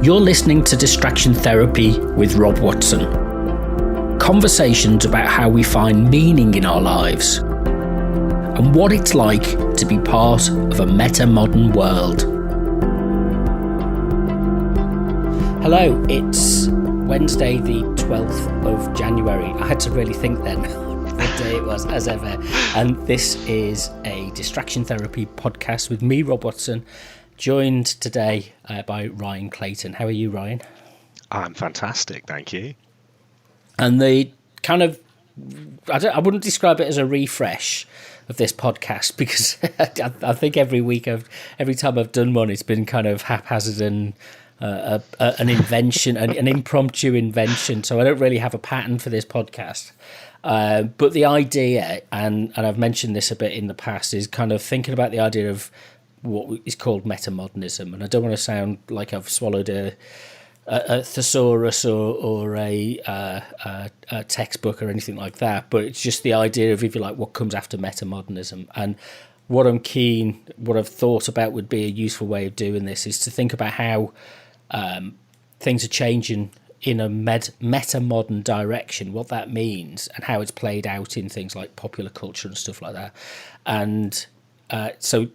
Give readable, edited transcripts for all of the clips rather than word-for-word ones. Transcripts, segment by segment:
You're listening to Distraction Therapy with Rob Watson. Conversations about how we find meaning in our lives and what it's like to be part of a metamodern world. Hello, it's Wednesday the 12th of January. I had to really think then what day it was, as ever. And this is a Distraction Therapy podcast with me, Rob Watson, joined today by Ryan Clayton. How are you, Ryan? I'm fantastic, thank you. And the kind of, I wouldn't describe it as a refresh of this podcast, because I think every time I've done one, it's been kind of haphazard and an invention, an impromptu invention. So I don't really have a pattern for this podcast. But the idea, and I've mentioned this a bit in the past, is kind of thinking about the idea of what is called metamodernism. And I don't want to sound like I've swallowed a thesaurus or a textbook or anything like that, but it's just the idea of, if you like, what comes after metamodernism. And what I've thought about would be a useful way of doing this is to think about how things are changing in a metamodern direction, what that means, and how it's played out in things like popular culture and stuff like that. And so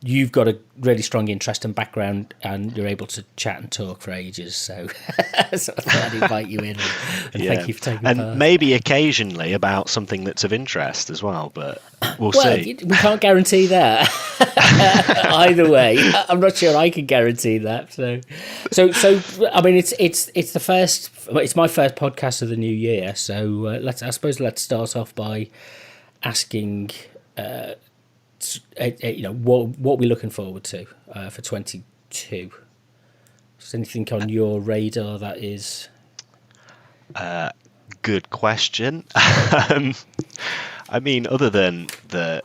you've got a really strong interest and background, and you're able to chat and talk for ages. So, so I thought I'd invite you in, and thank you for taking part. And maybe occasionally about something that's of interest as well, but we'll see. We can't guarantee that. Either way, I'm not sure I can guarantee that. So I mean, it's the first. It's my first podcast of the new year. So let's start off by asking. What we're looking forward to for 22. Is anything on your radar that is? Good question. I mean, other than the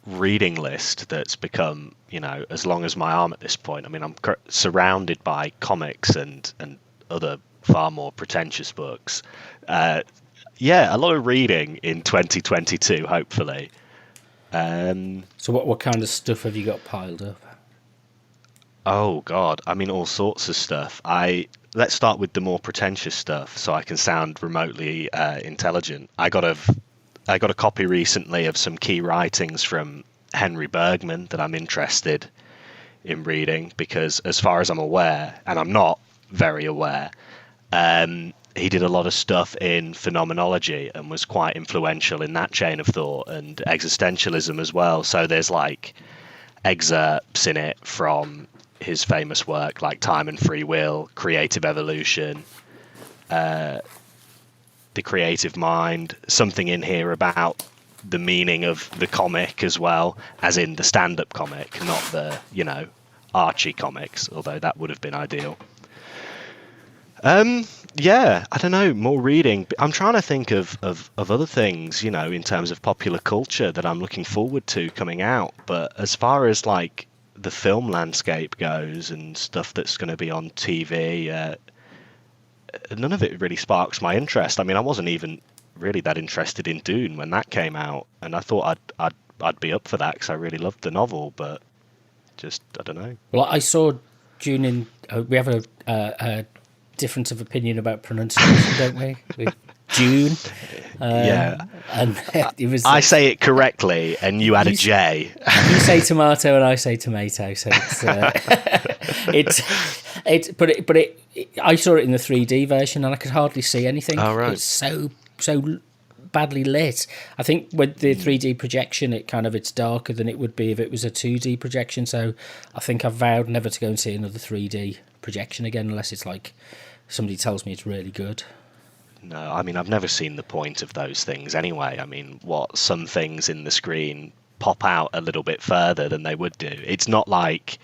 reading list that's become, as long as my arm at this point. I mean, I'm surrounded by comics and other far more pretentious books. A lot of reading in 2022, hopefully. So what kind of stuff have you got piled up? Oh God, I mean, all sorts of stuff. Let's start with the more pretentious stuff, so I can sound remotely intelligent. I got a copy recently of some key writings from Henry Bergman that I'm interested in reading, because as far as I'm aware, and I'm not very aware, he did a lot of stuff in phenomenology and was quite influential in that chain of thought, and existentialism as well. So there's like excerpts in it from his famous work like Time and Free Will, Creative Evolution, The Creative Mind, something in here about the meaning of the comic as well, as in the stand-up comic, not the, Archie comics, although that would have been ideal. I don't know, more reading. I'm trying to think of other things, in terms of popular culture that I'm looking forward to coming out. But as far as like the film landscape goes and stuff that's going to be on TV, none of it really sparks my interest. I mean, I wasn't even really that interested in Dune when that came out, and I thought I'd be up for that because I really loved the novel, but just, I don't know. Well, I saw Dune in. We have a difference of opinion about pronunciation, don't we? With June. And it was. I say it correctly, and you add a J. You say tomato, and I say tomato. So I saw it in the 3D version, and I could hardly see anything. Oh, right. It's so badly lit. I think with the 3D projection, it's darker than it would be if it was a 2D projection. So I think I've vowed never to go and see another 3D projection again, unless it's like somebody tells me it's really good. No, I mean, I've never seen the point of those things anyway. I mean, some things in the screen pop out a little bit further than they would do. It's not like,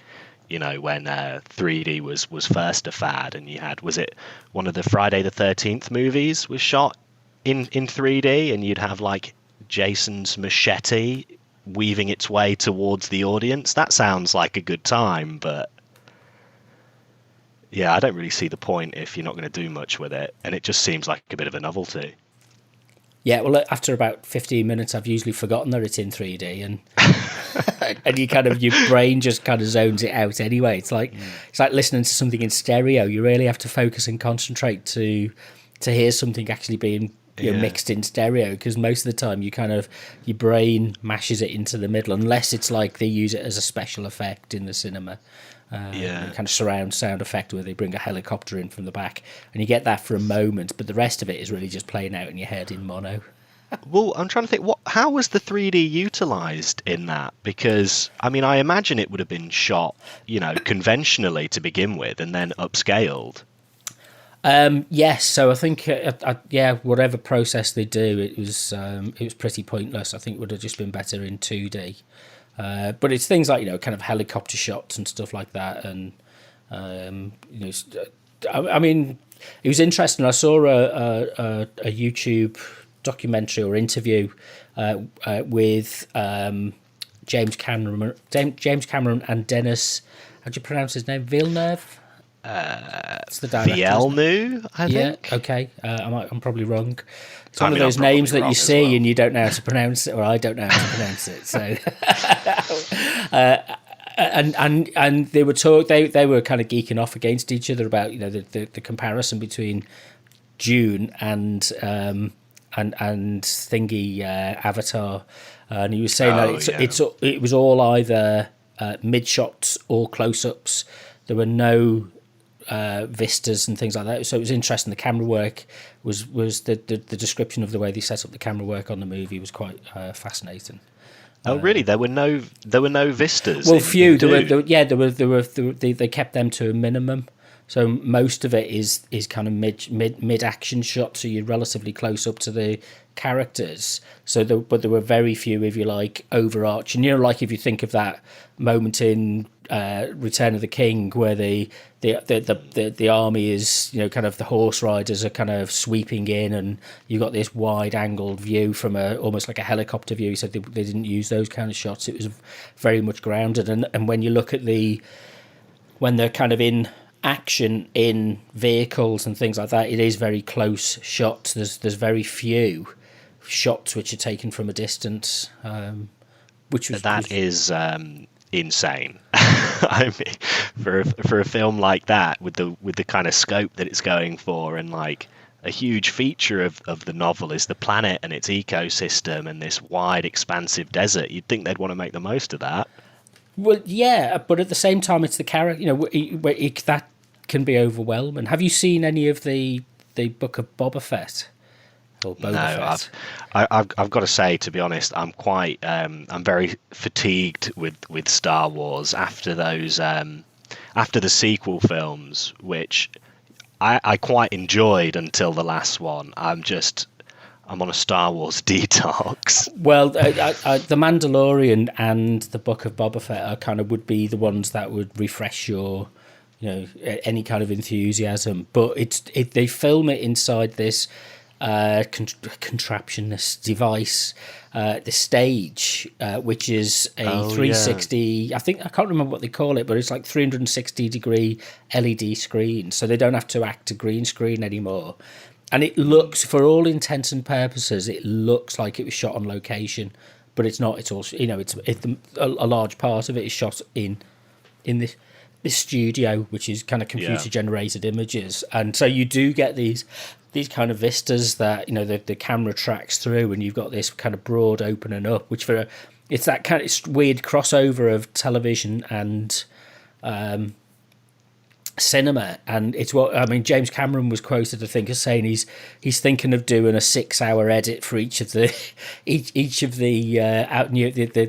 when 3D was first a fad, and you had, was it one of the Friday the 13th movies was shot in 3D, and you'd have like Jason's machete weaving its way towards the audience. That sounds like a good time, but yeah, I don't really see the point if you're not going to do much with it, and it just seems like a bit of a novelty. Yeah, well, after about 15 minutes, I've usually forgotten that it's in 3D, and and you kind of, your brain just kind of zones it out anyway. It's like listening to something in stereo. You really have to focus and concentrate to hear something actually being mixed in stereo, because most of the time you kind of, your brain mashes it into the middle, unless it's like they use it as a special effect in the cinema. Kind of surround sound effect where they bring a helicopter in from the back, and you get that for a moment, but the rest of it is really just playing out in your head in mono. Well, I'm trying to think, how was the 3D utilized in that? Because, I mean, I imagine it would have been shot, conventionally to begin with, and then upscaled. Yes, so I think, whatever process they do, it was pretty pointless. I think it would have just been better in 2D. But it's things like, kind of helicopter shots and stuff like that. And, I mean, it was interesting. I saw a YouTube documentary or interview with James Cameron and Dennis, how do you pronounce his name? Villeneuve? It's the director. Villeneuve, I think. Yeah, okay. I'm probably wrong. It's one of those names that you see and you don't know how to pronounce it, or I don't know how to pronounce it. So, and they were they were kind of geeking off against each other about the comparison between Dune and thingy Avatar, and he was saying that it was all either mid shots or close ups. There were no vistas and things like that, so it was interesting. The camera work was the description of the way they set up the camera work on the movie was quite fascinating. Oh, really? There were no vistas. Well, few. They kept them to a minimum. So most of it is kind of mid action shots, so you're relatively close up to the characters. But there were very few, if you like, overarching. Like if you think of that moment in Return of the King, where the army is, kind of the horse riders are kind of sweeping in, and you've got this wide angled view from almost like a helicopter view. So they didn't use those kind of shots. It was very much grounded. And when you look at when they're kind of in action in vehicles and things like that, it is very close shots. There's very few shots which are taken from a distance, which was insane. I mean, for a film like that, with the kind of scope that it's going for, and like a huge feature of the novel is the planet and its ecosystem and this wide expansive desert, you'd think they'd want to make the most of that. Well, yeah, but at the same time, it's the character. That can be overwhelming. Have you seen any of the Book of Boba Fett? Or Boba Fett? I've got to say, to be honest, I'm very fatigued with Star Wars after those after the sequel films, which I quite enjoyed until the last one. I'm on a Star Wars detox. Well, The Mandalorian and the Book of Boba Fett would be the ones that would refresh your, any kind of enthusiasm. But they film it inside this contraption, this device, the stage, which is a 360. Yeah. I can't remember what they call it, but it's like 360-degree LED screen, so they don't have to act a green screen anymore. And it looks, for all intents and purposes, it looks like it was shot on location, but it's not. It's also, a large part of it is shot in this studio, which is kind of computer generated images, and so you do get these kind of vistas that the camera tracks through, and you've got this kind of broad opening up, which it's that kind of weird crossover of television and cinema. And it's James Cameron was quoted, I think, as saying he's thinking of doing a 6-hour edit for each of the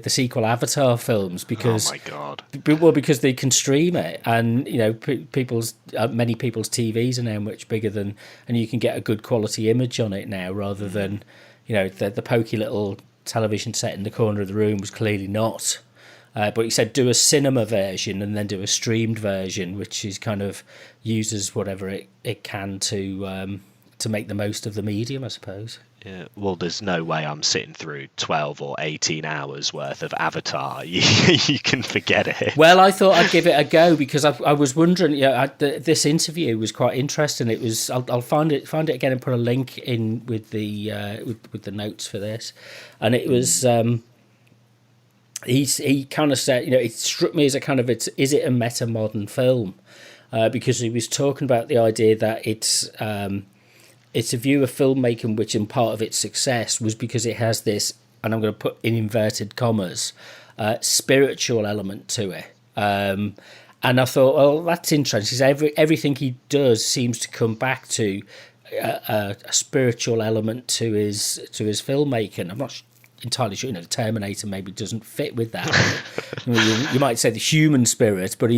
sequel Avatar films, because oh my god, because they can stream it, and many people's TVs are now much bigger than, and you can get a good quality image on it now, rather than the pokey little television set in the corner of the room was clearly not. But he said do a cinema version and then do a streamed version, which is kind of uses whatever it can to to make the most of the medium, I suppose. Yeah, well, there's no way I'm sitting through 12 or 18 hours worth of Avatar. You can forget it. Well, I thought I'd give it a go because I was wondering. This interview was quite interesting. It was. I'll find it again and put a link in with the with the notes for this. And it was. He kind of said, it struck me as a kind of is it a metamodern film? Because he was talking about the idea that it's a view of filmmaking which, in part of its success, was because it has this, and I'm going to put in inverted commas, spiritual element to it. And I thought, well, that's interesting. Everything he does seems to come back to a spiritual element to his filmmaking. I'm not entirely sure. The Terminator maybe doesn't fit with that. You might say the human spirit, but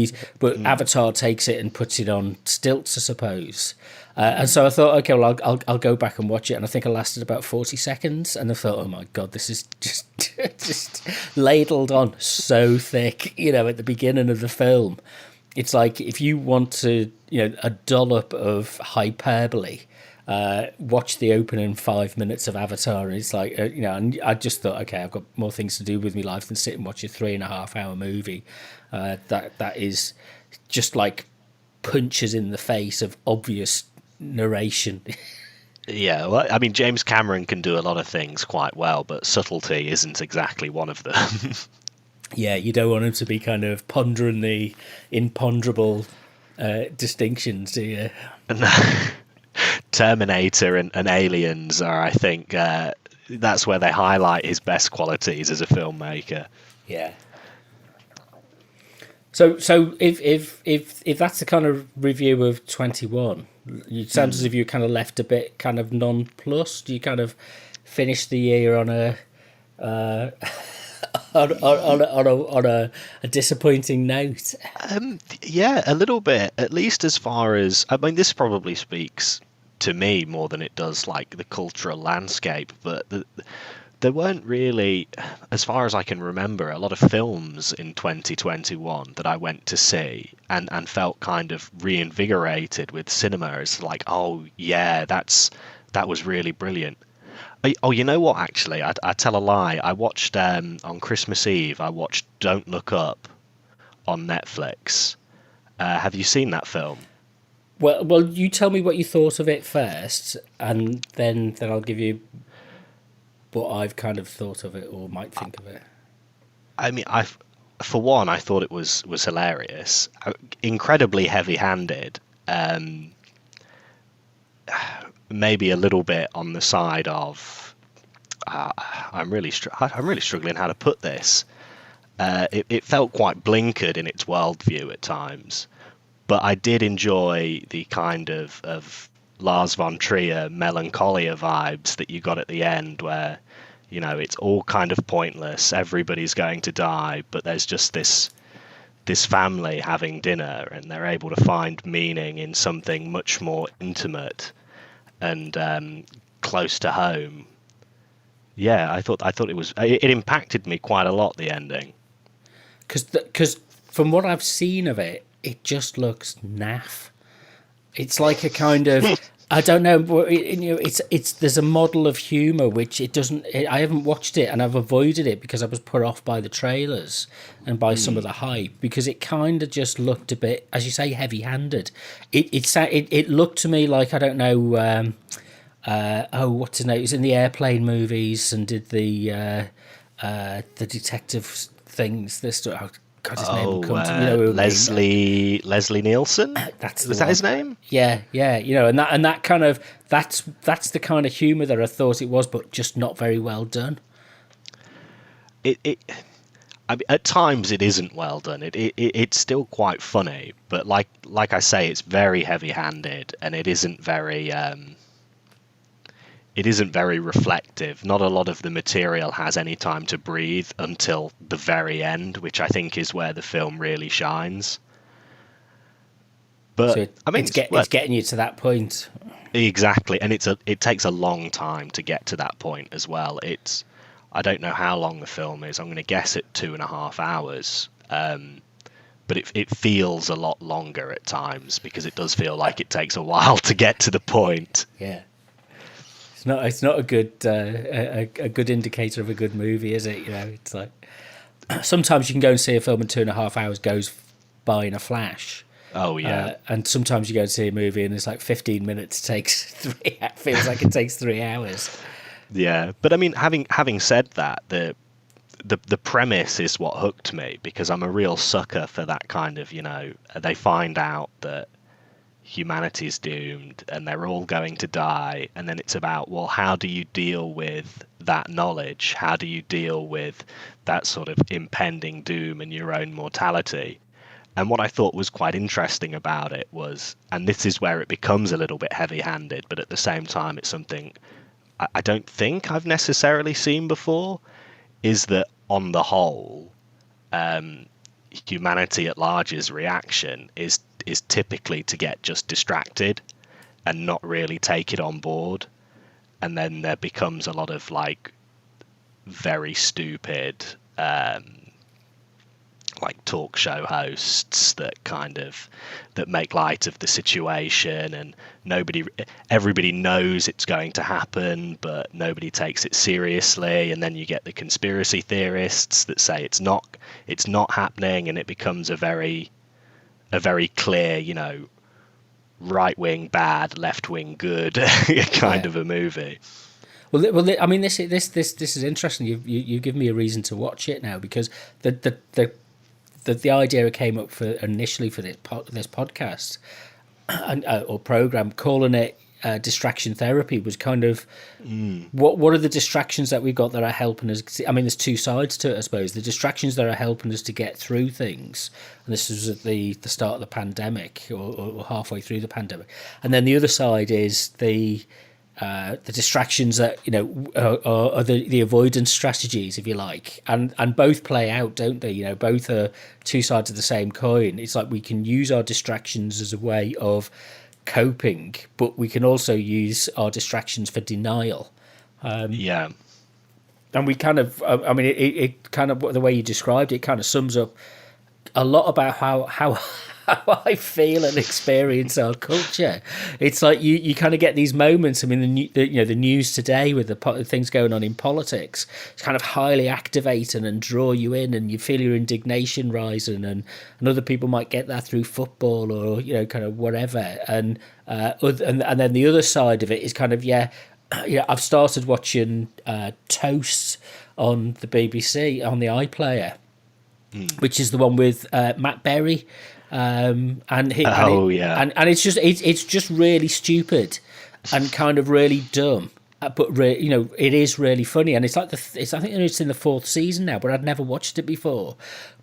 Avatar takes it and puts it on stilts, I suppose. And so I thought, okay, well, I'll go back and watch it. And I think I lasted about 40 seconds. And I thought, oh my God, this is just ladled on so thick, at the beginning of the film. It's like if you want to, a dollop of hyperbole, watch the opening 5 minutes of Avatar. And it's like, and I just thought, okay, I've got more things to do with my life than sit and watch a 3.5 hour movie. That is just like punches in the face of obvious narration. Yeah, well, I mean, James Cameron can do a lot of things quite well, but subtlety isn't exactly one of them. Yeah, you don't want him to be kind of pondering the imponderable distinctions, do you? Terminator and Aliens are, I think, that's where they highlight his best qualities as a filmmaker. Yeah. So if that's the kind of review of 21, it sounds as if you kind of left a bit kind of nonplussed. You kind of finished the year on a on a disappointing note. Yeah, a little bit. At least as far as, I mean, this probably speaks to me more than it does like the cultural landscape, but there weren't really, as far as I can remember, a lot of films in 2021 that I went to see and felt kind of reinvigorated with cinema. It's like, oh yeah, that was really brilliant. Oh, you know what, actually, I tell a lie. I watched, on Christmas Eve, I watched Don't Look Up on Netflix. Have you seen that film? Well, you tell me what you thought of it first, and then I'll give you what I've kind of thought of it or might think of it. I mean, for one, I thought it was hilarious, incredibly heavy-handed, maybe a little bit on the side of I'm really struggling how to put this. It felt quite blinkered in its worldview at times, but I did enjoy the kind of Lars von Trier melancholia vibes that you got at the end, where it's all kind of pointless, everybody's going to die, but there's just this family having dinner and they're able to find meaning in something much more intimate and close to home. Yeah, I thought it impacted me quite a lot, the ending, because from what I've seen of it, it just looks naff. It's like a kind of I don't know. It's there's a model of humour which it doesn't. I haven't watched it and I've avoided it because I was put off by the trailers and by some of the hype, because it kind of just looked a bit, as you say, heavy-handed. It looked to me like, I don't know. What's his name? He was in the Airplane movies and did the detective things. God, his name will come to me. Leslie Nielsen. Was that his name? Yeah. And that kind of that's the kind of humour that I thought it was, but just not very well done. I mean, at times it isn't well done. It's still quite funny, but like I say, it's very heavy-handed and it isn't very reflective. Not a lot of the material has any time to breathe until the very end, which I think is where the film really shines. But so I mean, it's getting you to that point. Exactly, and it takes a long time to get to that point as well. I don't know how long the film is. I'm going to guess at 2.5 hours. But it feels a lot longer at times because it does feel like it takes a while to get to the point. Yeah. It's not a good a good indicator of a good movie, is it? You know, it's like sometimes you can go and see a film and 2.5 hours goes by in a flash. Oh yeah. And sometimes you go and see a movie and it's like 15 minutes takes feels like it takes 3 hours. Yeah, but I mean, having said that, the premise is what hooked me, because I'm a real sucker for that kind of, you know, they find out that humanity's doomed and they're all going to die, and then it's about, well, how do you deal with that knowledge? How do you deal with that sort of impending doom and your own mortality? And what I thought was quite interesting about it was, and this is where it becomes a little bit heavy-handed, but at the same time it's something I don't think I've necessarily seen before, is that on the whole, humanity at large's reaction is typically to get just distracted and not really take it on board, and then there becomes a lot of like very stupid like talk show hosts that make light of the situation, and everybody knows it's going to happen, but nobody takes it seriously, and then you get the conspiracy theorists that say it's not happening, and it becomes a very clear, you know, right wing bad, left wing good kind of a movie. Well, I mean, this is interesting. You give me a reason to watch it now, because the idea came up for initially for this podcast or program, calling it distraction therapy, was kind of what are the distractions that we've got that are helping us. I mean, there's two sides to it, I suppose. The distractions that are helping us to get through things, and this was at the start of the pandemic or halfway through the pandemic, and then the other side is the distractions that, you know, are the avoidance strategies, if you like, and both play out, don't they? You know, both are two sides of the same coin. It's like we can use our distractions as a way of coping, but we can also use our distractions for denial. Yeah, and we kind of, I mean, it kind of, the way you described it kind of sums up a lot about how I feel and experience our culture. It's like you kind of get these moments. I mean, the news today with the things going on in politics, it's kind of highly activating and draw you in, and you feel your indignation rising, and other people might get that through football or, you know, kind of whatever. And then the other side of it is kind of, I've started watching Toast on the BBC on the iPlayer, which is the one with Matt Berry. And it's just really stupid and kind of really dumb, but you know, it is really funny, and it's like I think it's in the 4th season now, but I'd never watched it before.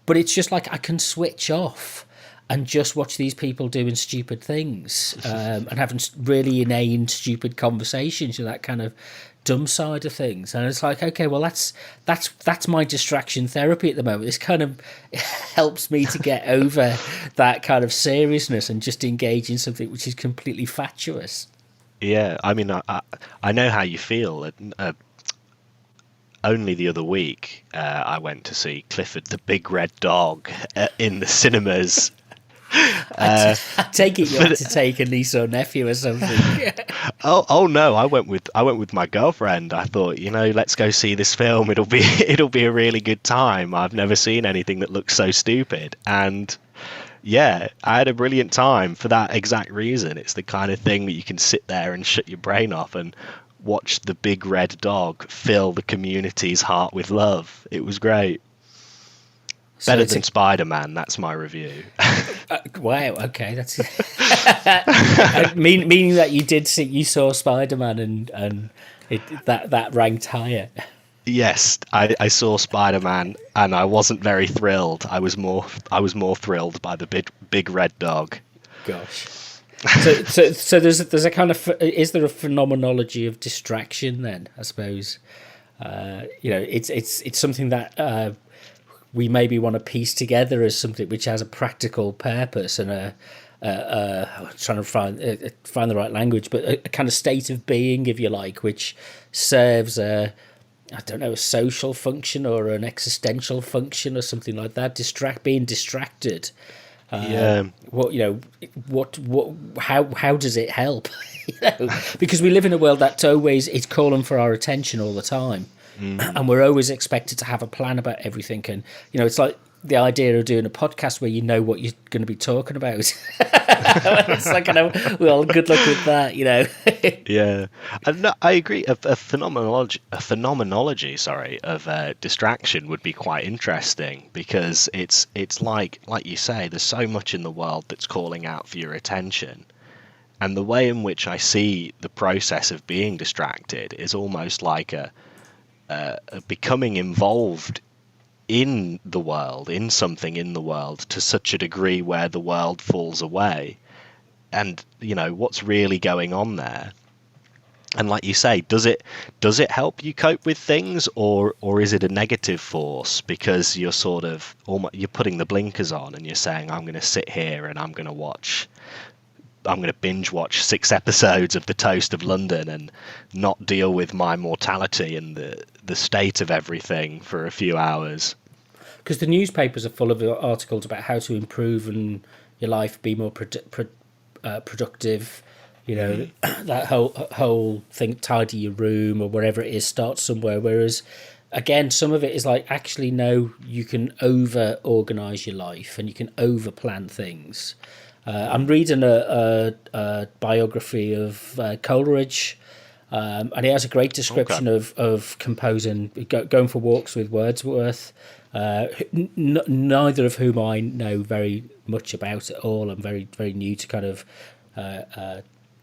But it's just like I can switch off and just watch these people doing stupid things and having really inane, stupid conversations, you know, that kind of dumb side of things. And it's like, okay, well, that's my distraction therapy at the moment. This kind of helps me to get over that kind of seriousness and just engage in something which is completely fatuous. Yeah, I mean, I know how you feel. Only the other week, I went to see Clifford the Big Red Dog in the cinemas. I take it you had to take a niece or nephew or something. Oh no, I went with my girlfriend. I thought, you know, let's go see this film. It'll be a really good time. I've never seen anything that looks so stupid. And yeah, I had a brilliant time for that exact reason. It's the kind of thing that you can sit there and shut your brain off and watch the Big Red Dog fill the community's heart with love. It was great. Better than Spider-Man, that's my review. Wow, okay, that's meaning that you saw Spider-Man and that ranked higher. Yes, I saw Spider-Man and I wasn't very thrilled. I was more thrilled by the big red dog. Gosh. So there's a kind of, is there a phenomenology of distraction then, I suppose? You know, it's something that we maybe want to piece together as something which has a practical purpose and trying to find the right language, but a kind of state of being, if you like, which serves a social function or an existential function or something like that. Being distracted Yeah. What how does it help? Because we live in a world that's always it's calling for our attention all the time, and we're always expected to have a plan about everything. And it's like the idea of doing a podcast where you know what you're going to be talking about. It's like, well, good luck with that. Yeah, and no, I agree. A phenomenology, of distraction would be quite interesting, because it's like you say, there's so much in the world that's calling out for your attention, and the way in which I see the process of being distracted is almost like a becoming involved in the world, in something in the world, to such a degree where the world falls away, and what's really going on there. And like you say, does it help you cope with things, or is it a negative force, because you're sort of you're putting the blinkers on and you're saying, I'm going to sit here and I'm going to binge watch 6 episodes of The Toast of London and not deal with my mortality and the state of everything for a few hours. Because the newspapers are full of articles about how to improve and your life, be more productive. That whole thing, tidy your room or whatever it is, start somewhere. Whereas, again, some of it is like, actually, no, you can over-organise your life and you can over-plan things. I'm reading a biography of Coleridge, and he has a great description of composing, going for walks with Wordsworth, neither of whom I know very much about at all. I'm very, very new to kind of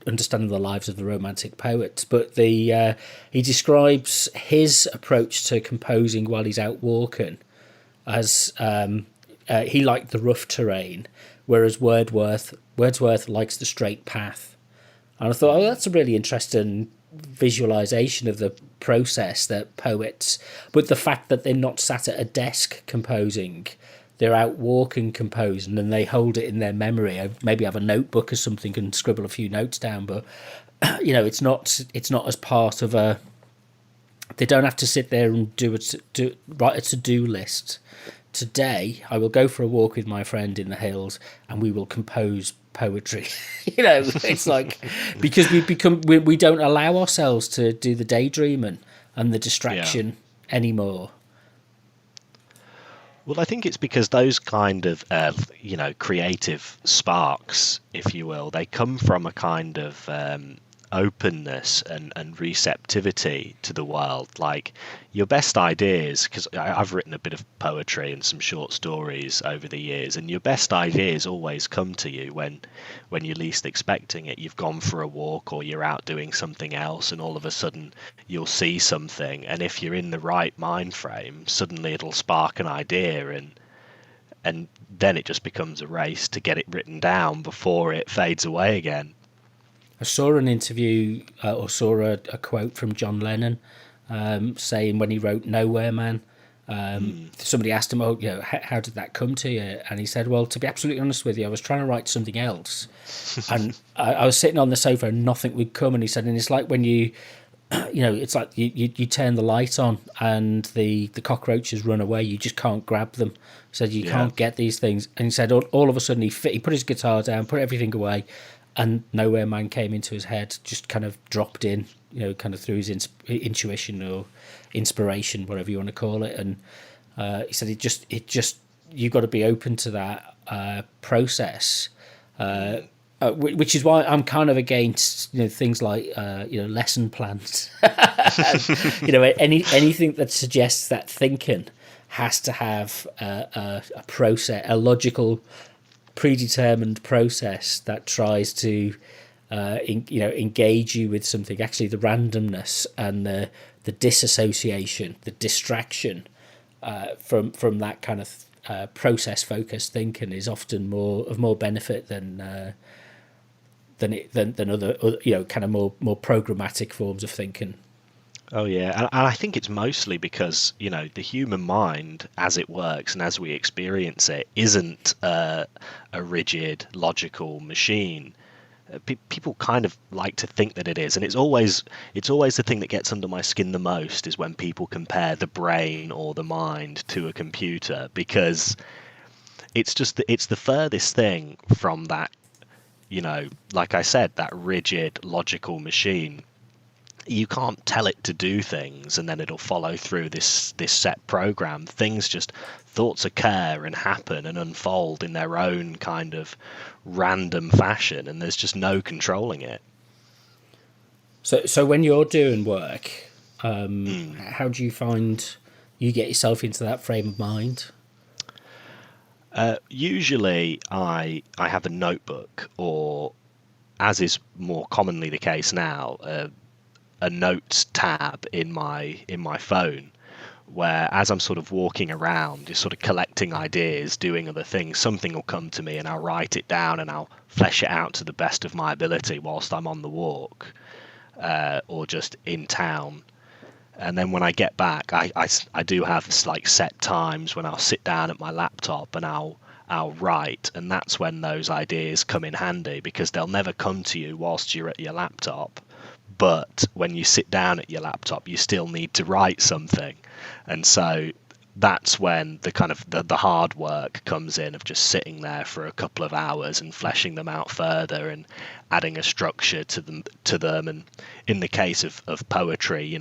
understanding the lives of the Romantic poets. But he describes his approach to composing while he's out walking as he liked the rough terrain, whereas Wordsworth likes the straight path. And I thought, that's a really interesting visualization of the process that poets, but the fact that they're not sat at a desk composing, they're out walking composing, and they hold it in their memory. I maybe have a notebook or something and scribble a few notes down, but it's not as part of a. They don't have to sit there and write a to-do list. Today, I will go for a walk with my friend in the hills, and we will compose poetry. It's like, because we don't allow ourselves to do the daydreaming and the distraction anymore. Well, I think it's because those kind of creative sparks, if you will, they come from a kind of openness and receptivity to the world. Like, your best ideas, because I've written a bit of poetry and some short stories over the years, and your best ideas always come to you when you're least expecting it. You've gone for a walk, or you're out doing something else, and all of a sudden you'll see something, and if you're in the right mind frame, suddenly it'll spark an idea, and then it just becomes a race to get it written down before it fades away again. I saw an interview or saw a quote from John Lennon saying, when he wrote Nowhere Man, somebody asked him, how did that come to you? And he said, well, to be absolutely honest with you, I was trying to write something else. And I was sitting on the sofa and nothing would come. And he said, and it's like when it's like you turn the light on and the cockroaches run away. You just can't grab them. He said, you can't get these things. And he said, all of a sudden he put his guitar down, put everything away, and Nowhere Man came into his head, just kind of dropped in, kind of through his intuition or inspiration, whatever you want to call it. And he said, it just you've got to be open to that process, which is why I'm kind of against things like lesson plans. Anything that suggests that thinking has to have a process, a logical, predetermined process that tries to engage you with something. Actually, the randomness and the disassociation, the distraction from that kind of process focused thinking is often more benefit than other kind of more programmatic forms of thinking. Oh yeah, and I think it's mostly because the human mind, as it works and as we experience it, isn't a rigid, logical machine. People kind of like to think that it is, and it's always the thing that gets under my skin the most is when people compare the brain or the mind to a computer, because it's the furthest thing from that, like I said, that rigid logical machine. You can't tell it to do things and then it'll follow through this set program. Thoughts occur and happen and unfold in their own kind of random fashion, and there's just no controlling it. So when you're doing work, how do you find you get yourself into that frame of mind? Usually I have a notebook, or, as is more commonly the case now, a notes tab in my phone, where as I'm sort of walking around, just sort of collecting ideas, doing other things, something will come to me and I'll write it down and I'll flesh it out to the best of my ability whilst I'm on the walk, or just in town. And then when I get back, I do have this like set times when I'll sit down at my laptop and I'll write, and that's when those ideas come in handy, because they'll never come to you whilst you're at your laptop. But when you sit down at your laptop, you still need to write something. And so that's when the kind of the hard work comes in, of just sitting there for a couple of hours and fleshing them out further and adding a structure to them. And in the case of poetry,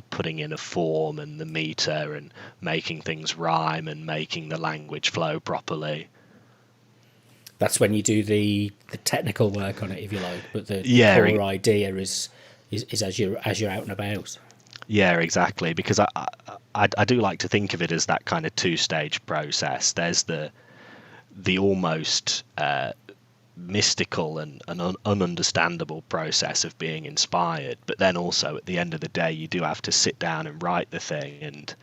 putting in a form and the meter and making things rhyme and making the language flow properly. That's when you do the technical work on it, if you like, but the core idea is as you're out and about. Yeah, exactly. Because I do like to think of it as that kind of two-stage process. There's the almost mystical and ununderstandable process of being inspired, but then also at the end of the day, you do have to sit down and write the thing. And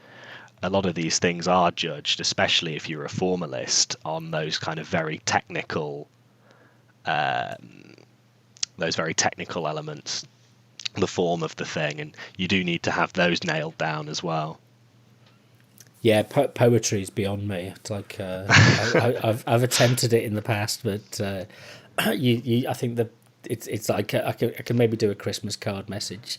a lot of these things are judged, especially if you're a formalist, on those kind of very technical elements, the form of the thing, and you do need to have those nailed down as well. Yeah, poetry is beyond me. It's like I've attempted it in the past, but I think that it's like I can maybe do a Christmas card message.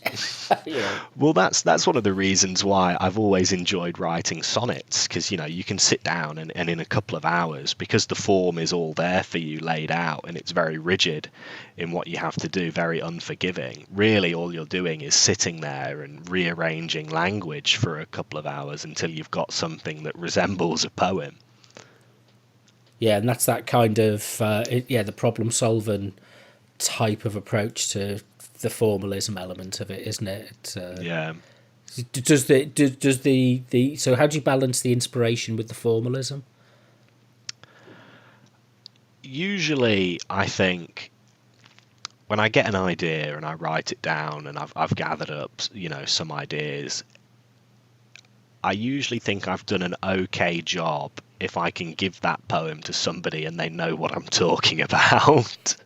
Well, that's one of the reasons why I've always enjoyed writing sonnets, because you can sit down and in a couple of hours, because the form is all there for you laid out and it's very rigid in what you have to do, very unforgiving. Really, all you're doing is sitting there and rearranging language for a couple of hours until you've got something that resembles a poem. Yeah, and that's that kind of the problem solving type of approach to the formalism element of it, isn't it? Yeah. Does the so how do you balance the inspiration with the formalism? Usually, I think when I get an idea and I write it down and I've gathered up, some ideas, I usually think I've done an okay job if I can give that poem to somebody and they know what I'm talking about.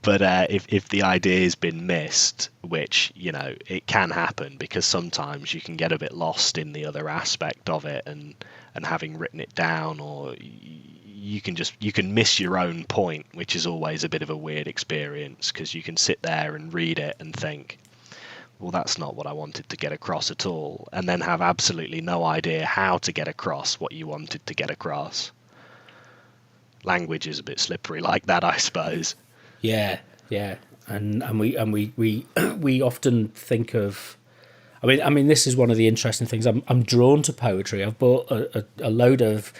But if the idea's been missed, which it can happen, because sometimes you can get a bit lost in the other aspect of it, and having written it down, or you can miss your own point, which is always a bit of a weird experience, because you can sit there and read it and think, well, that's not what I wanted to get across at all, and then have absolutely no idea how to get across what you wanted to get across. Language is a bit slippery like that, I suppose. Yeah, and we often think of. I mean, this is one of the interesting things. I'm drawn to poetry. I've bought a load of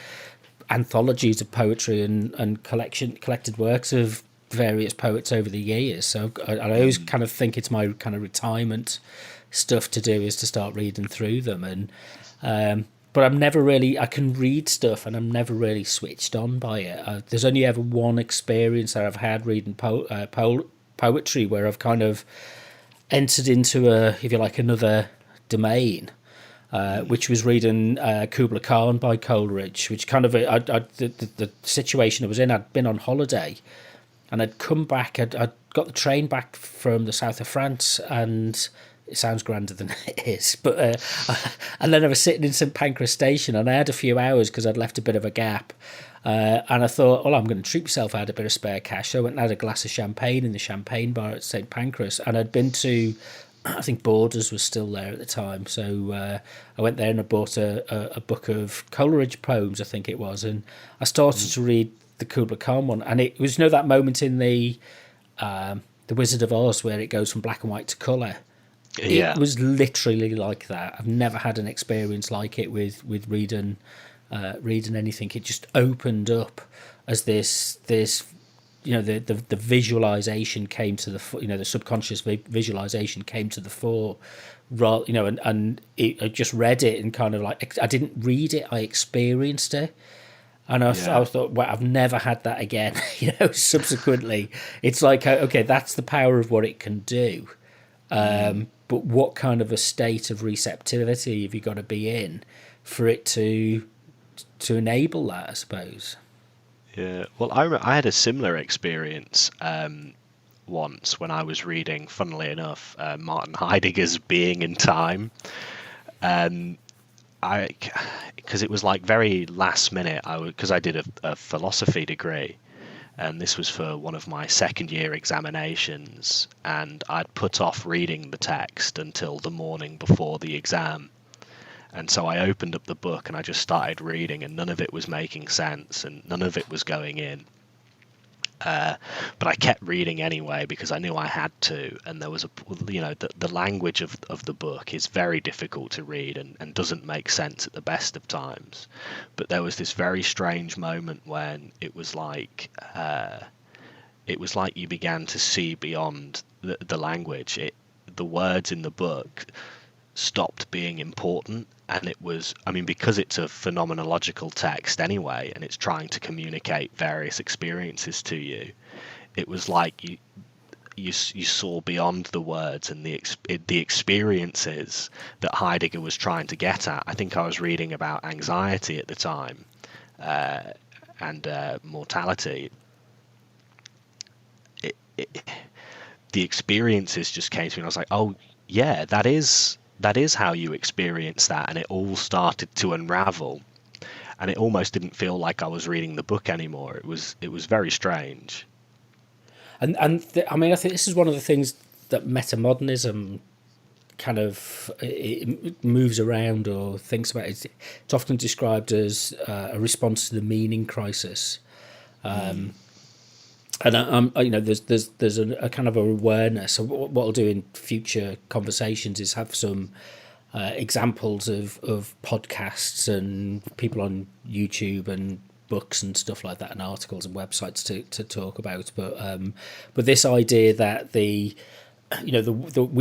anthologies of poetry and collected works of various poets over the years. So I always kind of think it's my kind of retirement stuff to do, is to start reading through them. And but I'm never really, I can read stuff and I'm never really switched on by it. There's only ever one experience that I've had reading poetry where I've kind of entered into if you like, another domain, which was reading Kubla Khan by Coleridge, which kind of, the situation I was in, I'd been on holiday and I'd come back, I'd got the train back from the south of France, and it sounds grander than it is, but and then I was sitting in St Pancras Station and I had a few hours because I'd left a bit of a gap, and I thought, well, I'm going to treat myself. I had a bit of spare cash, so I went and had a glass of champagne in the champagne bar at St Pancras, and I'd been to I think Borders was still there at the time, so I went there and I bought a book of Coleridge poems, I think it was, and I started to read the Kubla Khan one, and it was, that moment in the Wizard of Oz where it goes from black and white to colour. Yeah. It was literally like that. I've never had an experience like it with reading anything. It just opened up as this the visualization came to the the subconscious visualization came to the fore, and I just read it and kind of like, I didn't read it, I experienced it. And I thought, wow, I've never had that again. Subsequently, it's like, okay, that's the power of what it can do. But what kind of a state of receptivity have you got to be in for it to enable that, I suppose? Yeah. Well, I had a similar experience once when I was reading, funnily enough, Martin Heidegger's Being in Time. Because it was like very last minute. Because I did a philosophy degree, and this was for one of my second year examinations, and I'd put off reading the text until the morning before the exam. And so I opened up the book and I just started reading, and none of it was making sense and none of it was going in. But I kept reading anyway because I knew I had to. And there was the language of the book is very difficult to read and doesn't make sense at the best of times. But there was this very strange moment when it was like you began to see beyond the language. The words in the book stopped being important, and it was, because it's a phenomenological text anyway, and it's trying to communicate various experiences to you, it was like you saw beyond the words and the experiences that Heidegger was trying to get at. I think I was reading about anxiety at the time, and mortality. The experiences just came to me, and I was like, oh yeah, that is how you experience that. And it all started to unravel, and it almost didn't feel like I was reading the book anymore. It was very strange. I think this is one of the things that metamodernism kind of it moves around or thinks about. It's often described as a response to the meaning crisis. And there's a kind of awareness. So what I'll do in future conversations is have some examples of podcasts and people on YouTube and books and stuff like that, and articles and websites to talk about. But this idea that we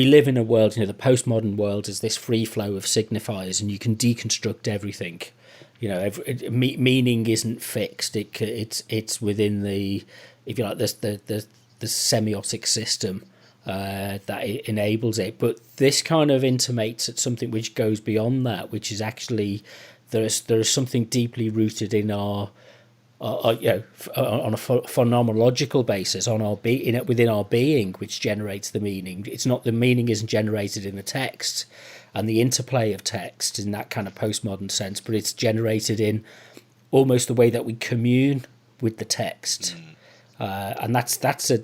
live in a world, the postmodern world is this free flow of signifiers, and you can deconstruct everything. Meaning isn't fixed. It's within the, if you like, the semiotic system that it enables it. But this kind of intimates at something which goes beyond that, which is actually there is something deeply rooted in our on a phenomenological basis on our within our being, which generates the meaning. It's not, the meaning isn't generated in the text and the interplay of text in that kind of postmodern sense, but it's generated in almost the way that we commune with the text. And that's a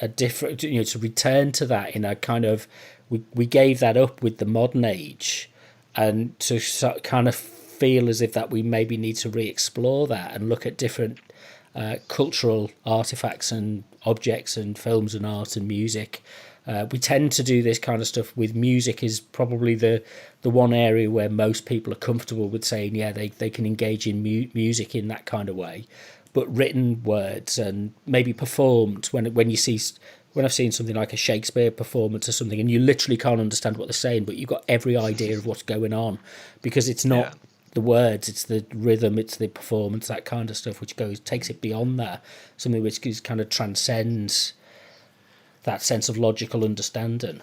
different, to return to that in a kind of, we gave that up with the modern age, and to kind of feel as if that we maybe need to re-explore that and look at different cultural artifacts and objects and films and art and music. We tend to do this kind of stuff with music. Is probably the one area where most people are comfortable with saying, yeah, they can engage in music in that kind of way. But written words and maybe performed, when I've seen something like a Shakespeare performance or something, and you literally can't understand what they're saying, but you've got every idea of what's going on, because it's not the words, it's the rhythm, it's the performance, that kind of stuff, which takes it beyond that, something which kind of transcends that sense of logical understanding.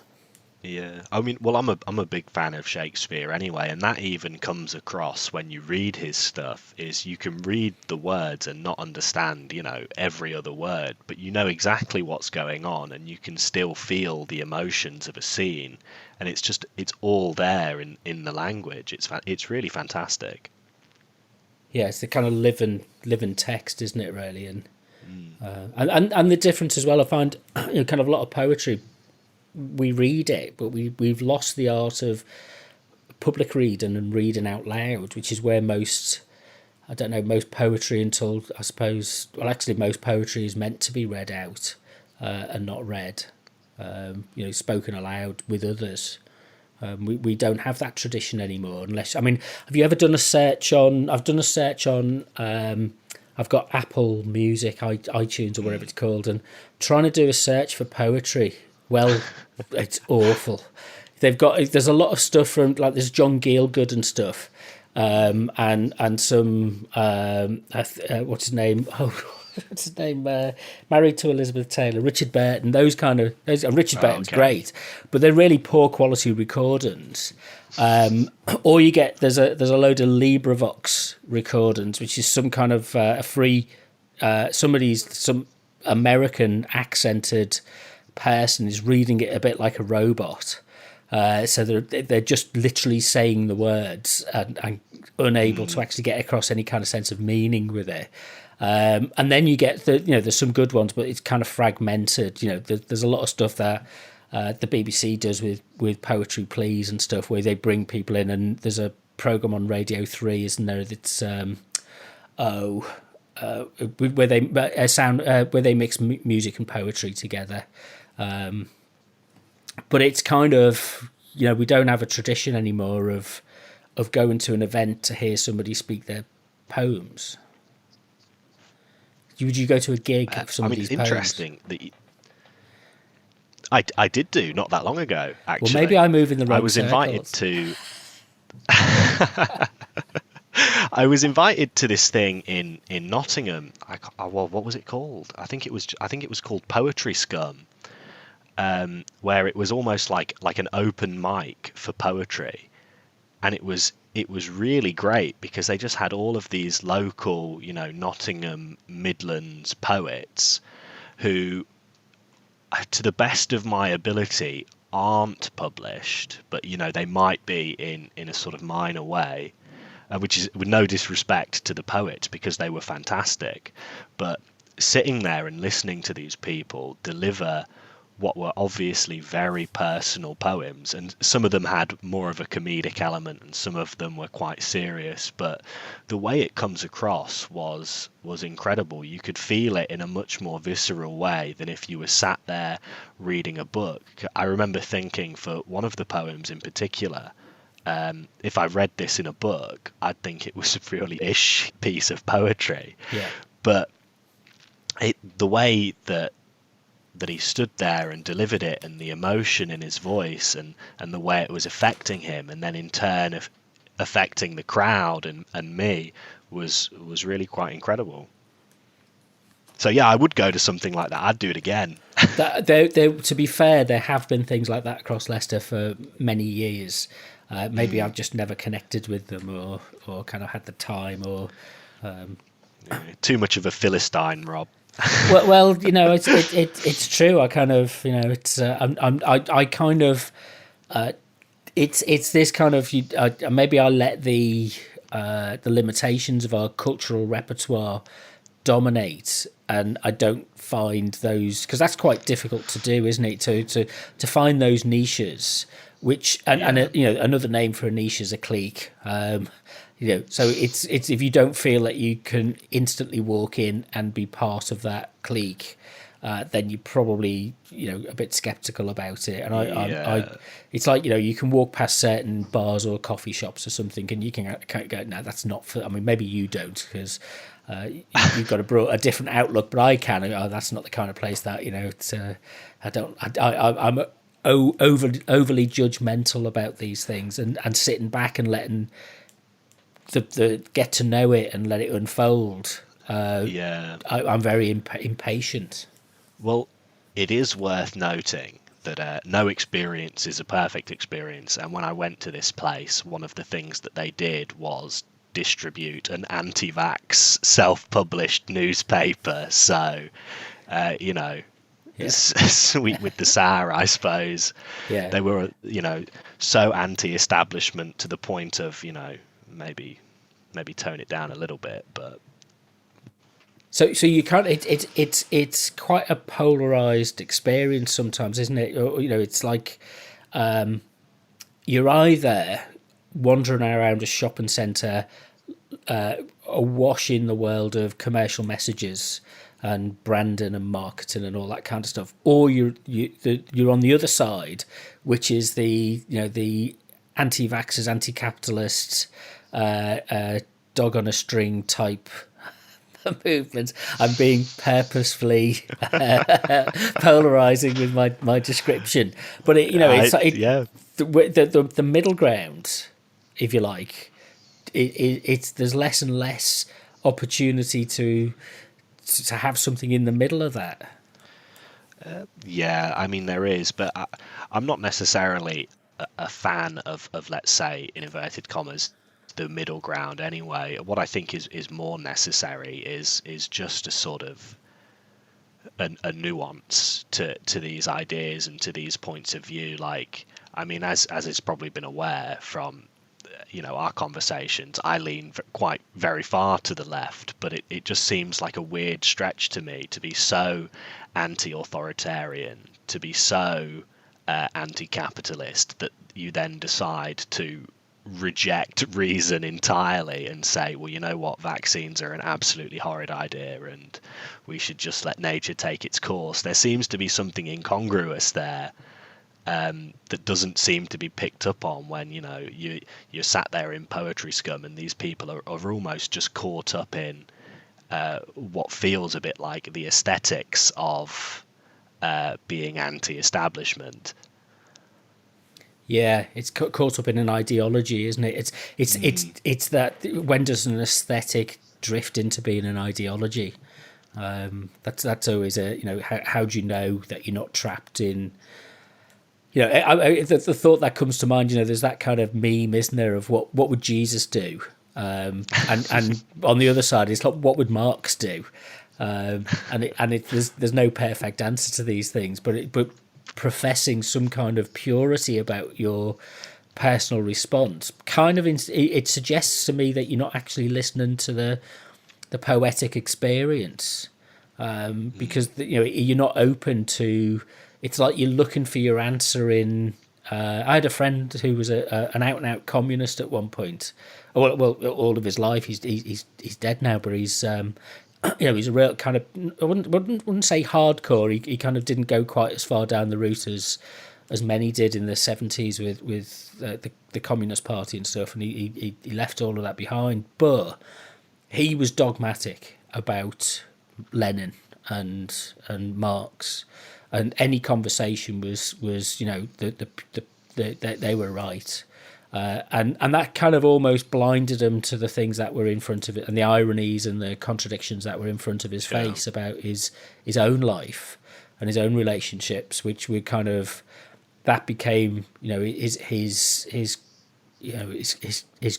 Yeah, well, I'm a big fan of Shakespeare anyway, and that even comes across when you read his stuff. Is you can read the words and not understand, every other word, but you know exactly what's going on, and you can still feel the emotions of a scene, and it's all there in the language. It's really fantastic. Yeah, it's the kind of living text, isn't it? Really, and the difference as well, I find, kind of a lot of poetry we read it, but we've lost the art of public reading and reading out loud, which is where most, I don't know, most poetry until, I suppose, well, actually most poetry is meant to be read out and not read, spoken aloud with others. We don't have that tradition anymore. Unless, I mean, have you ever done a search on? I've done a search on. I've got Apple Music, iTunes, or whatever it's called, and trying to do a search for poetry. Well, it's awful. There's a lot of stuff from, like, there's John Gielgud and stuff, and some what's his name? What's his name? Married to Elizabeth Taylor, Richard Burton. Those kind of and Richard Burton's great, but they're really poor quality recordings. Or you get there's a load of LibriVox recordings, which is some kind of a free some American accented person is reading it a bit like a robot. So they're just literally saying the words and unable to actually get across any kind of sense of meaning with it. And then you get there's some good ones, but it's kind of fragmented. There's a lot of stuff that the BBC does with Poetry Please and stuff, where they bring people in, and there's a program on Radio 3, isn't there? That's where they mix music and poetry together. But it's kind of, we don't have a tradition anymore of going to an event to hear somebody speak their poems. Would you go to a gig of somebody's it's poems? Interesting that I did do not that long ago, actually. Well, maybe I move in the wrong I was invited circles. I was invited to this thing in Nottingham. What was it called? I think it was called Poetry Scum, where it was almost like an open mic for poetry, and it was really great because they just had all of these local, Nottingham Midlands poets who, to the best of my ability, aren't published, but they might be in a sort of minor way, which is with no disrespect to the poets because they were fantastic, but sitting there and listening to these people deliver what were obviously very personal poems, and some of them had more of a comedic element and some of them were quite serious, but the way it comes across was incredible. You could feel it in a much more visceral way than if you were sat there reading a book. I remember thinking, for one of the poems in particular, if I read this in a book, I'd think it was a really ish piece of poetry. Yeah. But the way that he stood there and delivered it, and the emotion in his voice, and the way it was affecting him, and then in turn affecting the crowd and me, was really quite incredible. So yeah, I would go to something like that. I'd do it again. To be fair, there have been things like that across Leicester for many years. Maybe I've just never connected with them, or kind of had the time, or too much of a Philistine, Rob. well, it's true. I kind of, it's I kind of, it's this kind of. Maybe I let the limitations of our cultural repertoire dominate, and I don't find those, because that's quite difficult to do, isn't it? To find those niches, which and another name for a niche is a clique. So it's if you don't feel that you can instantly walk in and be part of that clique, then you're probably a bit skeptical about it. And I it's like you can walk past certain bars or coffee shops or something, and you can go, no, that's not for. I mean, maybe you don't, because you've got a different outlook, but I can. Oh, that's not the kind of place that It's I'm overly judgmental about these things, and sitting back and letting the get to know it and let it unfold. I'm very impatient. Well, it is worth noting that no experience is a perfect experience, and when I went to this place, one of the things that they did was distribute an anti-vax self-published newspaper. So sweet with the sour, I suppose. Yeah, they were so anti-establishment to the point of maybe tone it down a little bit, but So you can't. It's quite a polarized experience sometimes, isn't it? Or, it's like you're either wandering around a shopping centre, awash in the world of commercial messages and branding and marketing and all that kind of stuff, or you're on the other side, which is the anti-vaxxers, anti-capitalists, dog on a string type movements. I'm being purposefully polarizing with my description, but Yeah. the middle ground, if you like, it's there's less and less opportunity to have something in the middle of that. Yeah, I mean there is, but I'm not necessarily a fan of let's say in inverted commas the middle ground anyway. What I think is more necessary is just a sort of a nuance to these ideas and to these points of view. Like, I mean, as it's probably been aware from our conversations, I lean quite very far to the left, but it just seems like a weird stretch to me to be so anti-authoritarian, to be so anti-capitalist that you then decide to reject reason entirely and say, well, you know what, vaccines are an absolutely horrid idea and we should just let nature take its course. There seems to be something incongruous there that doesn't seem to be picked up on when you're sat there in poetry scum and these people are almost just caught up in what feels a bit like the aesthetics of being anti-establishment. Yeah, it's caught up in an ideology, isn't it? It's that, when does an aesthetic drift into being an ideology? That's always how do you know that you're not trapped in? The thought that comes to mind, there's that kind of meme, isn't there, of what would Jesus do, and on the other side, it's like, what would Marx do? There's no perfect answer to these things, but professing some kind of purity about your personal response it suggests to me that you're not actually listening to the poetic experience, because you're not open to. It's like you're looking for your answer in. I had a friend who was an out and out communist at one point. Well, all of his life. He's dead now, but he's he's a real kind of. I wouldn't say hardcore. He kind of didn't go quite as far down the route as many did in the 70s with the Communist Party and stuff, and he left all of that behind. But he was dogmatic about Lenin and Marx. And any conversation was they were right, and that kind of almost blinded him to the things that were in front of it, and the ironies and the contradictions that were in front of his face about his own life and his own relationships, which were kind of that became his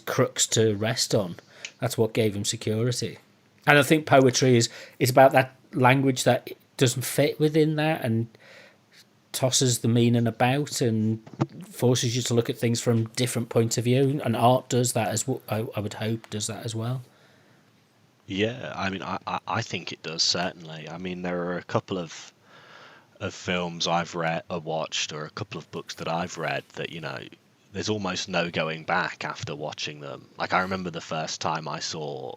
crux to rest on. That's what gave him security, and I think poetry is about that language that doesn't fit within that and tosses the meaning about and forces you to look at things from different points of view, and art does that as well. I would hope does that as well. Yeah, I mean, I think it does, certainly. I mean, there are a couple of films I've read or watched, or a couple of books that I've read that there's almost no going back after watching them. Like, I remember the first time I saw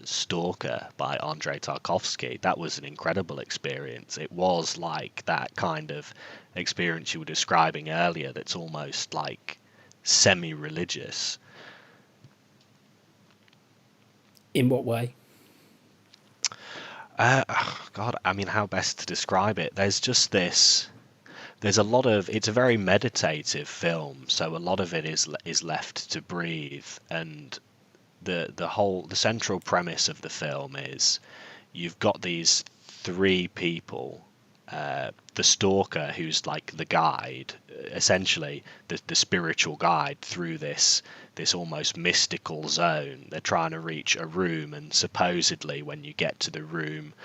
Stalker by Andrei Tarkovsky. That was an incredible experience. It was like that kind of experience you were describing earlier that's almost like semi-religious. In what way? God, I mean, how best to describe it? There's just this... There's a lot of, it's a very meditative film, so a lot of it is left to breathe, and the central premise of the film is you've got these three people, the stalker, who's like the guide, essentially the spiritual guide through this almost mystical zone. They're trying to reach a room, and supposedly when you get to the room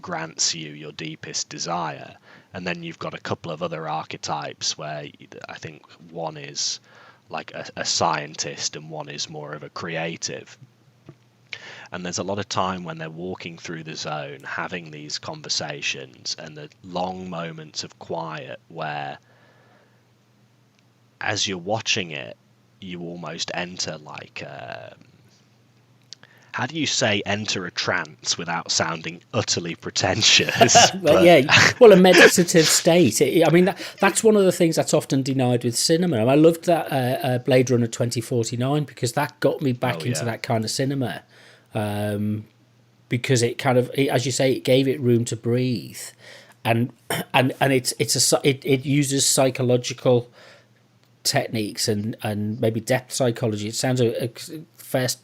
grants you your deepest desire. And then you've got a couple of other archetypes where I think one is like a scientist and one is more of a creative. And there's a lot of time when they're walking through the zone, having these conversations, and the long moments of quiet where, as you're watching it, you almost enter like how do you say enter a trance without sounding utterly pretentious? But yeah, well, a meditative state. I mean, that's one of the things that's often denied with cinema. And I loved that Blade Runner 2049 because that got me back into that kind of cinema. Because it kind of, as you say, it gave it room to breathe, and it uses psychological techniques and maybe depth psychology. It sounds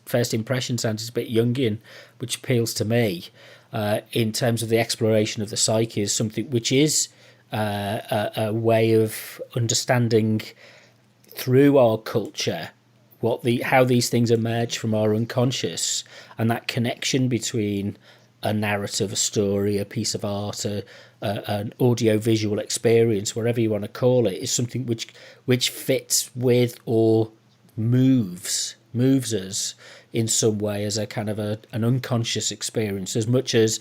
first impression sounds a bit Jungian, which appeals to me in terms of the exploration of the psyche is something which is a way of understanding through our culture how these things emerge from our unconscious, and that connection between a narrative, a story, a piece of art, an audio-visual experience, whatever you want to call it, is something which fits with or moves us in some way as a kind of an unconscious experience, as much as,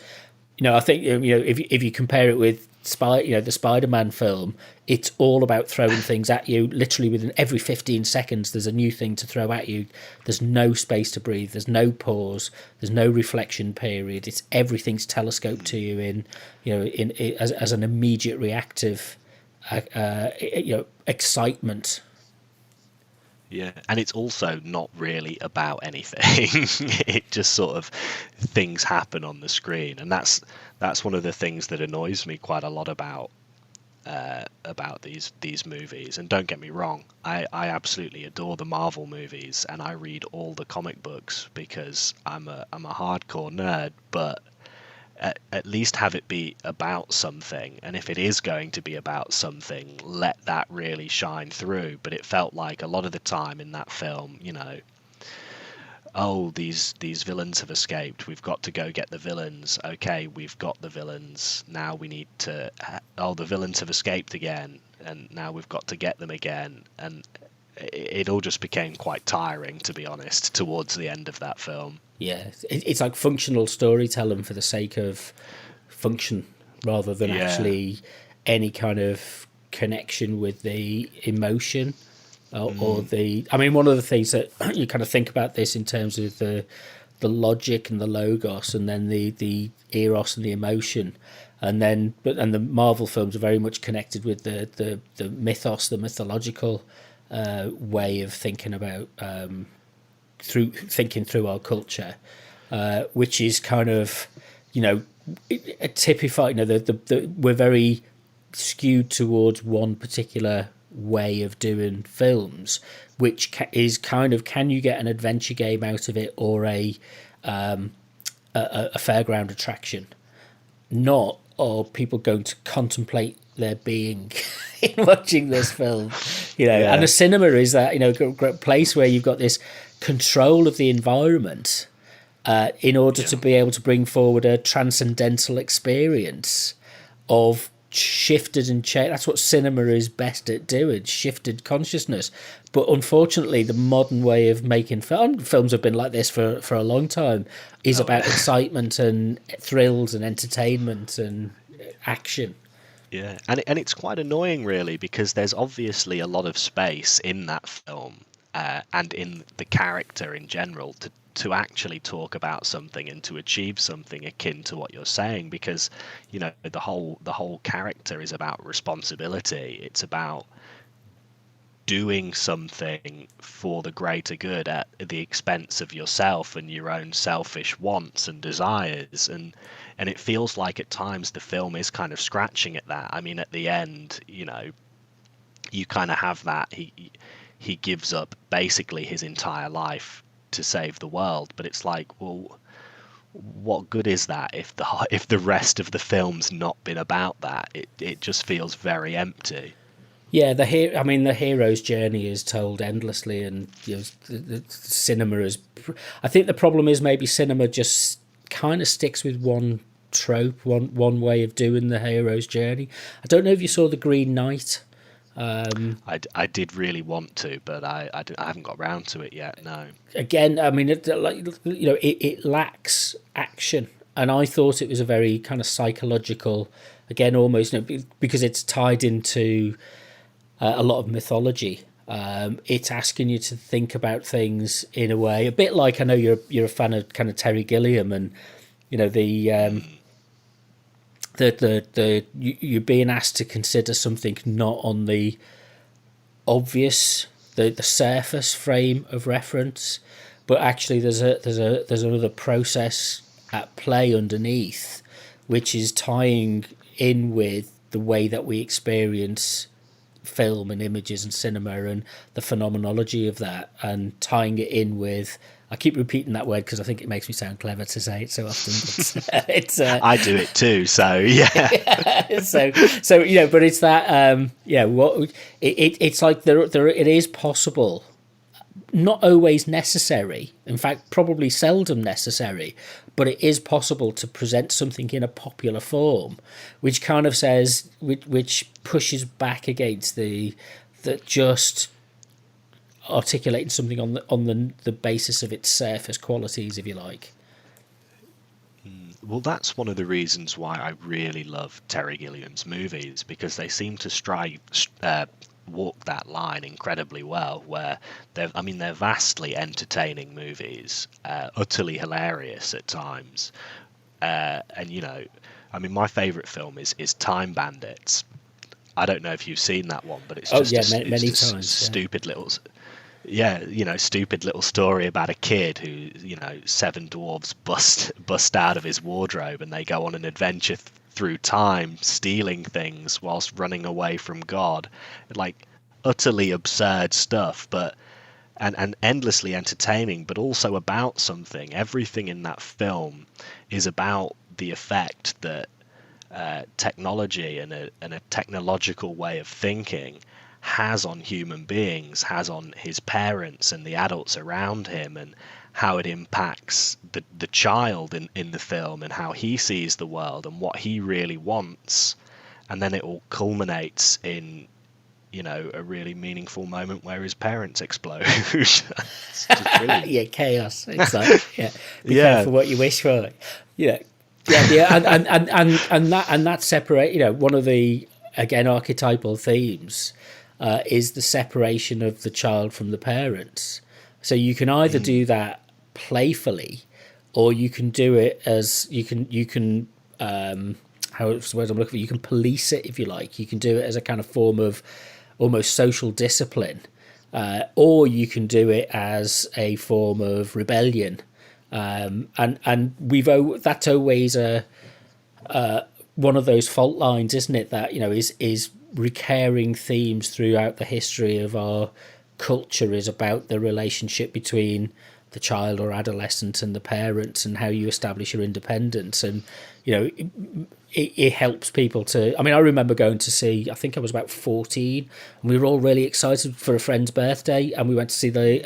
I think, if you compare it with the Spider-Man film, it's all about throwing things at you. Literally within every 15 seconds, there's a new thing to throw at you. There's no space to breathe. There's no pause. There's no reflection period. It's everything's telescoped to you as an immediate reactive, excitement. Yeah, and it's also not really about anything. It just sort of things happen on the screen, and that's one of the things that annoys me quite a lot about these movies. And don't get me wrong, I absolutely adore the Marvel movies, and I read all the comic books because I'm a hardcore nerd. But at least have it be about something, and if it is going to be about something, let that really shine through. But it felt like a lot of the time in that film, these villains have escaped, we've got to go get the villains. Okay, we've got the villains, now we need to the villains have escaped again, and now we've got to get them again. And it all just became quite tiring, to be honest, towards the end of that film. Yeah, it's like functional storytelling for the sake of function, rather than actually any kind of connection with the emotion or the. I mean, one of the things that you kind of think about this in terms of the logic and the logos, and then the eros and the emotion, and the Marvel films are very much connected with the mythos, the mythological way of thinking about. Through our culture, which is kind of, a typified. We're very skewed towards one particular way of doing films, which is kind of, can you get an adventure game out of it, or a fairground attraction? Not, are people going to contemplate their being in watching this film? And a cinema is that great place where you've got this control of the environment in order to be able to bring forward a transcendental experience of shifted and changed. That's what cinema is best at doing, shifted consciousness. But unfortunately, the modern way of making films have been like this for a long time, is about excitement and thrills and entertainment and action. Yeah, and it's quite annoying, really, because there's obviously a lot of space in that film and in the character in general to actually talk about something and to achieve something akin to what you're saying, because the whole character is about responsibility. It's about doing something for the greater good at the expense of yourself and your own selfish wants and desires, and it feels like at times the film is kind of scratching at that. I mean, at the end, you kind of have that he gives up basically his entire life to save the world, but it's like, well, what good is that if the rest of the film's not been about that? It just feels very empty. Yeah, the hero's journey is told endlessly, and the cinema is. I think the problem is maybe cinema just kind of sticks with one trope, one way of doing the hero's journey. I don't know if you saw The Green Knight. I did really want to, but I haven't got round to it yet. No. Again, I mean, it lacks action, and I thought it was a very kind of psychological, again, almost because it's tied into a lot of mythology. It's asking you to think about things in a way, a bit like, I know you're a fan of kind of Terry Gilliam, and you're being asked to consider something not on the obvious, the surface frame of reference, but actually there's another process at play underneath, which is tying in with the way that we experience film and images and cinema and the phenomenology of that, and tying it in with, I keep repeating that word because I think it makes me sound clever to say it so often, but it's I do it too, so yeah. so but it's that it's like there it is possible, not always necessary, in fact probably seldom necessary, but it is possible to present something in a popular form which kind of says, which pushes back against the just articulating something on the basis of its surface qualities, if you like. Well, that's one of the reasons why I really love Terry Gilliam's movies, because they seem to walk that line incredibly well, where they're vastly entertaining movies, utterly hilarious at times, and my favorite film is Time Bandits. I don't know if you've seen that one, but it's many times. Stupid little. Yeah, stupid little story about a kid who, seven dwarves bust out of his wardrobe, and they go on an adventure through time, stealing things whilst running away from God. Like, utterly absurd stuff, but and endlessly entertaining, but also about something. Everything in that film is about the effect that technology and a technological way of thinking has on human beings, has on his parents and the adults around him, and how it impacts the child in the film, and how he sees the world and what he really wants. And then it all culminates in a really meaningful moment where his parents explode. It's just brilliant. Yeah, chaos. It's like, be careful what you wish for. And that separate, one of the, again, archetypal themes is the separation of the child from the parents. So you can either do that playfully, or you can do it as you can how's the word I'm looking for? You can police it, if you like. You can do it as a kind of form of almost social discipline, or you can do it as a form of rebellion. And that's always one of those fault lines, isn't it? That is recurring themes throughout the history of our culture, is about the relationship between the child or adolescent and the parents, and how you establish your independence. And it helps people to, I remember going to see, I think I was about 14, and we were all really excited for a friend's birthday, and we went to see the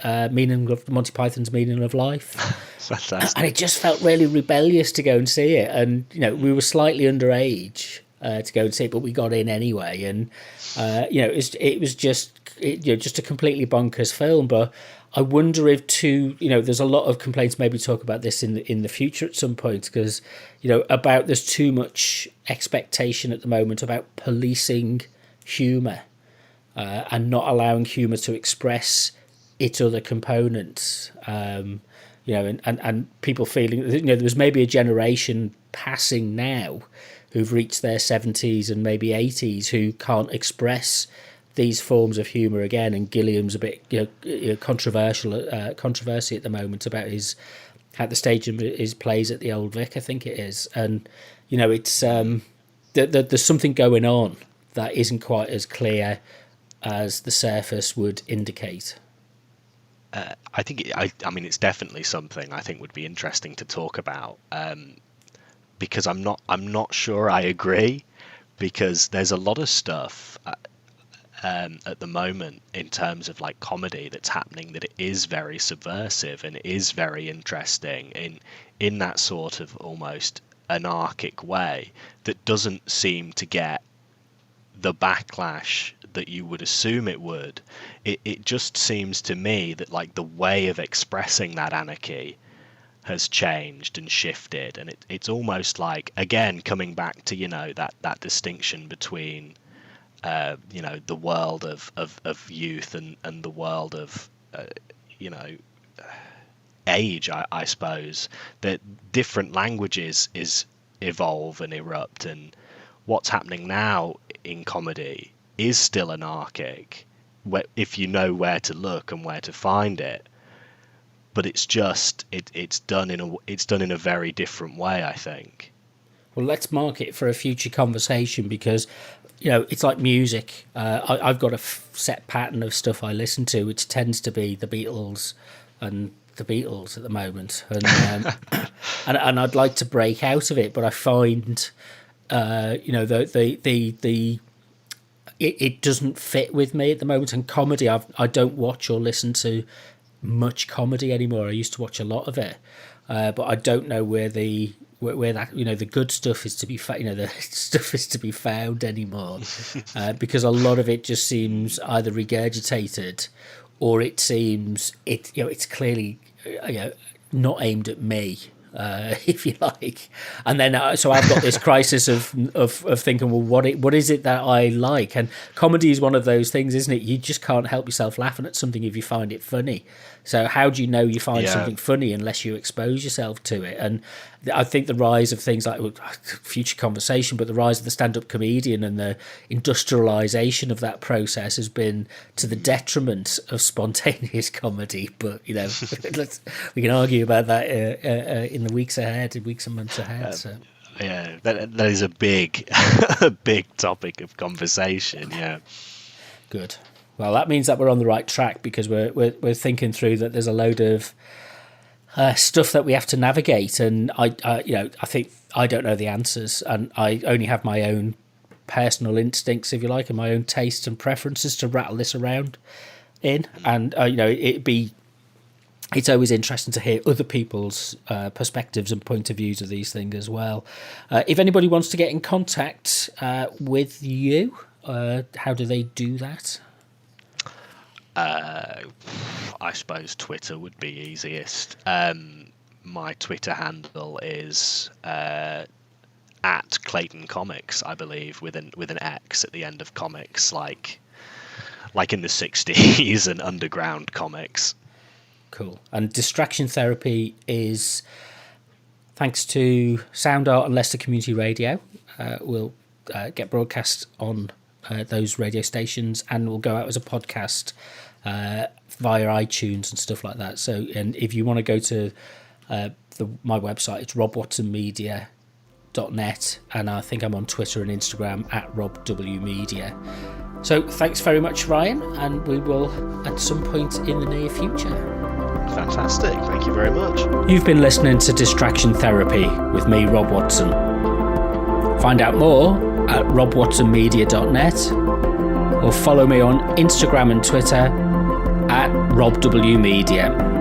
Monty Python's Meaning of Life. Fantastic. And it just felt really rebellious to go and see it, and we were slightly underage to go and see it, but we got in anyway. And it was just a completely bonkers film. But I wonder if there's a lot of complaints, maybe talk about this in the future at some point, because about there's too much expectation at the moment about policing humour, and not allowing humour to express its other components. And people feeling there's maybe a generation passing now who've reached their 70s and maybe 80s who can't express these forms of humour again. And Gilliam's a bit controversy at the moment about his at the stage of his plays at the Old Vic, I think it is. And it's there's something going on that isn't quite as clear as the surface would indicate. I think it's definitely something I think would be interesting to talk about, because I'm not sure I agree, because there's a lot of stuff at the moment in terms of like comedy that's happening that it is very subversive and is very interesting in that sort of almost anarchic way, that doesn't seem to get the backlash that you would assume it would. It just seems to me that like the way of expressing that anarchy has changed and shifted, and it's almost like, again, coming back to that distinction between the world of youth and the world of age, I suppose, that different languages is evolve and erupt, and what's happening now in comedy is still anarchic if you know where to look and where to find it, but it's just it's done in a very different way, I think. Well, let's mark it for a future conversation, because it's like music. I've got a set pattern of stuff I listen to, which tends to be the Beatles and the Beatles at the moment, and and I'd like to break out of it, but I find it doesn't fit with me at the moment. And comedy, I don't watch or listen to much comedy anymore. I used to watch a lot of it, but I don't know where that the good stuff is to be the stuff is to be found anymore, because a lot of it just seems either regurgitated, or it seems it's clearly not aimed at me, if you like. And then so I've got this crisis of thinking, well, what is it that I like? And comedy is one of those things, isn't it? You just can't help yourself laughing at something if you find it funny. So how do you know you find something funny unless you expose yourself to it? And I think the rise of things like future conversation, but the rise of the stand-up comedian and the industrialization of that process has been to the detriment of spontaneous comedy. But we can argue about that in the weeks and months ahead. So. Yeah, that is a big big topic of conversation. Yeah, good. Well, that means that we're on the right track, because we're thinking through that there's a load of stuff that we have to navigate, and I think I don't know the answers, and I only have my own personal instincts, if you like, and my own tastes and preferences to rattle this around in, and it's always interesting to hear other people's perspectives and point of views of these things as well. If anybody wants to get in contact with you, how do they do that? I suppose Twitter would be easiest. My Twitter handle is at Clayton Comics, I believe, with an X at the end of comics, like in the 60s and underground comics. Cool. And Distraction Therapy is, thanks to Sound Art and Leicester Community Radio, will get broadcast on those radio stations, and will go out as a podcast via iTunes and stuff like that. So, and if you want to go to my website, it's robwatsonmedia.net, and I think I'm on Twitter and Instagram at robwmedia. So thanks very much, Ryan, and we will at some point in the near future. Fantastic, thank you very much. You've been listening to Distraction Therapy with me, Rob Watson. Find out more at robwatsonmedia.net, or follow me on Instagram and Twitter at robwmedia.